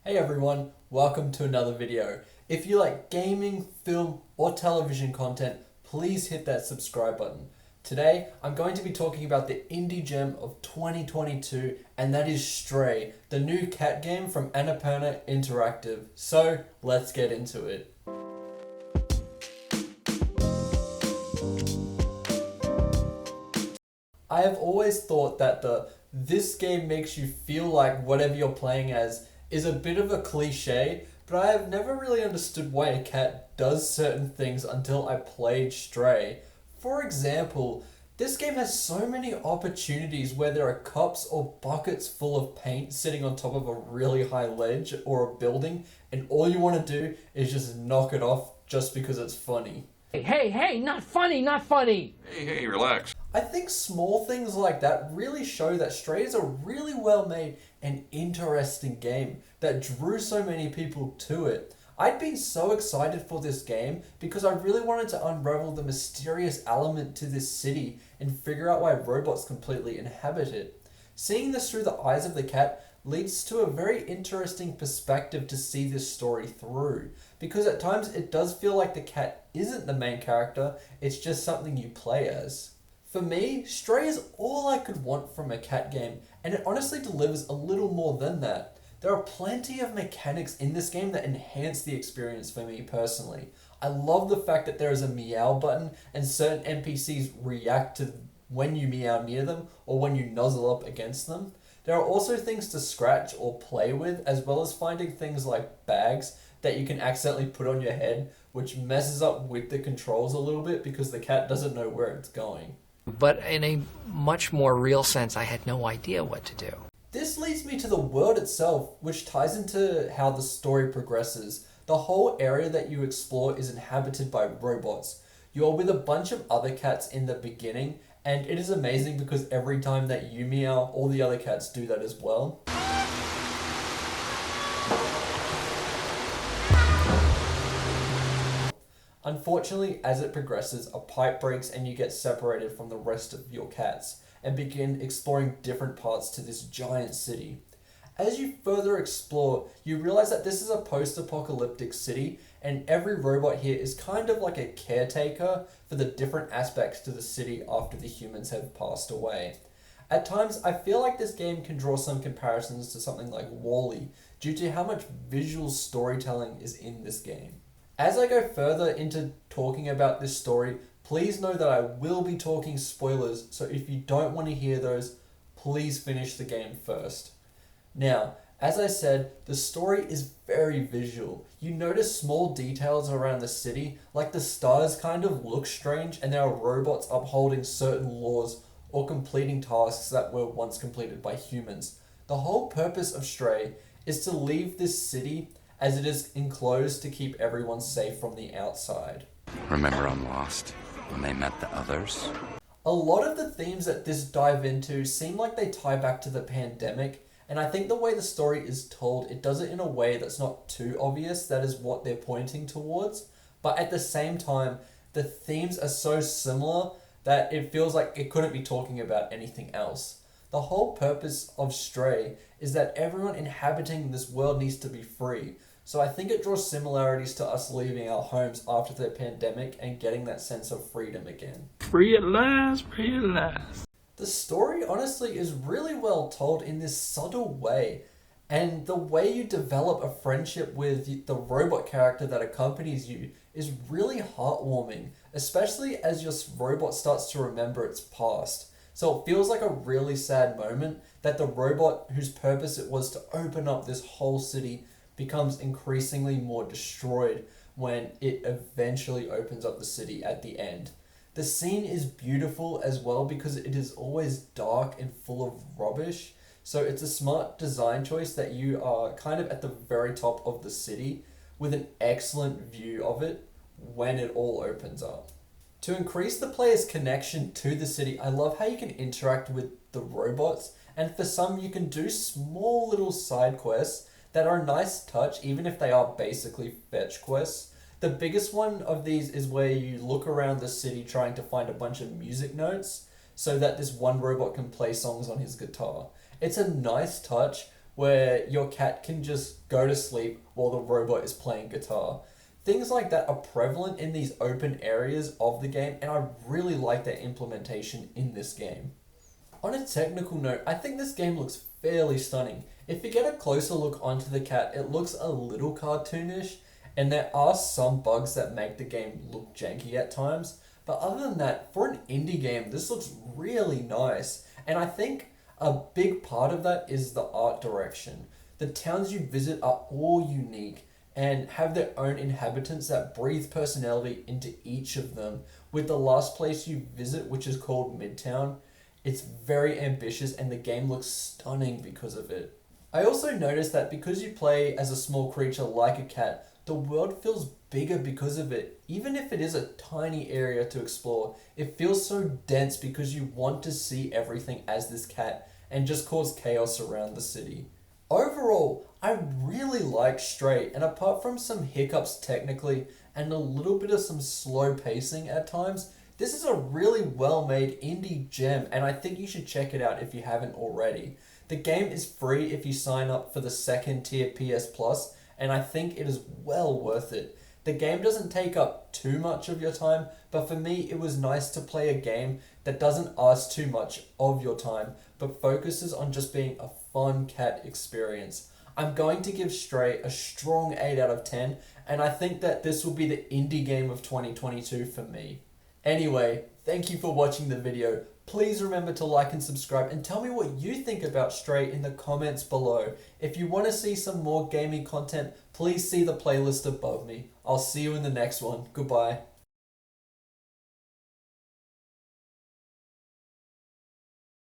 Hey everyone, welcome to another video. If you like gaming, film, or television content, please hit that subscribe button. Today, I'm going to be talking about the indie gem of 2022, and that is Stray, the new cat game from Annapurna Interactive. So, let's get into it. I have always thought that this game makes you feel like whatever you're playing as is a bit of a cliche, but I have never really understood why a cat does certain things until I played Stray. For example, this game has so many opportunities where there are cups or buckets full of paint sitting on top of a really high ledge or a building, and all you want to do is just knock it off just because it's funny. Hey, not funny, not funny. Hey, relax. I think small things like that really show that Stray is a really well made and interesting game that drew so many people to it. I'd been so excited for this game because I really wanted to unravel the mysterious element to this city and figure out why robots completely inhabit it. Seeing this through the eyes of the cat leads to a very interesting perspective to see this story through, because at times it does feel like the cat isn't the main character, it's just something you play as. For me, Stray is all I could want from a cat game, and it honestly delivers a little more than that. There are plenty of mechanics in this game that enhance the experience for me personally. I love the fact that there is a meow button and certain NPCs react to when you meow near them or when you nuzzle up against them. There are also things to scratch or play with, as well as finding things like bags that you can accidentally put on your head, which messes up with the controls a little bit because the cat doesn't know where it's going. But in a much more real sense, I had no idea what to do. This leads me to the world itself, which ties into how the story progresses. The whole area that you explore is inhabited by robots. You're with a bunch of other cats in the beginning, and it is amazing because every time that you meow, all the other cats do that as well. Unfortunately, as it progresses, a pipe breaks and you get separated from the rest of your cats and begin exploring different parts to this giant city. As you further explore, you realize that this is a post-apocalyptic city and every robot here is kind of like a caretaker for the different aspects to the city after the humans have passed away. At times, I feel like this game can draw some comparisons to something like WALL-E due to how much visual storytelling is in this game. As I go further into talking about this story, please know that I will be talking spoilers, so if you don't want to hear those, please finish the game first. Now, as I said, the story is very visual. You notice small details around the city, like the stars kind of look strange and there are robots upholding certain laws or completing tasks that were once completed by humans. The whole purpose of Stray is to leave this city as it is enclosed to keep everyone safe from the outside. Remember on Lost, when they met the others? A lot of the themes that this dive into seem like they tie back to the pandemic, and I think the way the story is told, it does it in a way that's not too obvious that is what they're pointing towards, but at the same time, the themes are so similar that it feels like it couldn't be talking about anything else. The whole purpose of Stray is that everyone inhabiting this world needs to be free. So I think it draws similarities to us leaving our homes after the pandemic and getting that sense of freedom again. Free at last, free at last. The story honestly is really well told in this subtle way. And the way you develop a friendship with the robot character that accompanies you is really heartwarming, especially as your robot starts to remember its past. So it feels like a really sad moment that the robot whose purpose it was to open up this whole city becomes increasingly more destroyed when it eventually opens up the city at the end. The scene is beautiful as well because it is always dark and full of rubbish. So it's a smart design choice that you are kind of at the very top of the city with an excellent view of it when it all opens up. To increase the player's connection to the city, I love how you can interact with the robots, and for some you can do small little side quests that are a nice touch even if they are basically fetch quests. The biggest one of these is where you look around the city trying to find a bunch of music notes so that this one robot can play songs on his guitar. It's a nice touch, where your cat can just go to sleep while the robot is playing guitar. Things like that are prevalent in these open areas of the game, and I really like their implementation in this game. On a technical note, I think this game looks fairly stunning. If you get a closer look onto the cat, it looks a little cartoonish, and there are some bugs that make the game look janky at times. But other than that, for an indie game, this looks really nice. And I think a big part of that is the art direction. The towns you visit are all unique and have their own inhabitants that breathe personality into each of them. With the last place you visit, which is called Midtown, it's very ambitious and the game looks stunning because of it. I also noticed that because you play as a small creature like a cat, the world feels bigger because of it. Even if it is a tiny area to explore, it feels so dense because you want to see everything as this cat and just cause chaos around the city. Overall, I really like Stray, and apart from some hiccups technically and a little bit of some slow pacing at times, this is a really well-made indie gem, and I think you should check it out if you haven't already. The game is free if you sign up for the second tier PS Plus, and I think it is well worth it. The game doesn't take up too much of your time, but for me it was nice to play a game that doesn't ask too much of your time, but focuses on just being a fun cat experience. I'm going to give Stray a strong 8 out of 10, and I think that this will be the indie game of 2022 for me. Anyway, thank you for watching the video. Please remember to like and subscribe, and tell me what you think about Stray in the comments below. If you want to see some more gaming content, please see the playlist above me. I'll see you in the next one. Goodbye.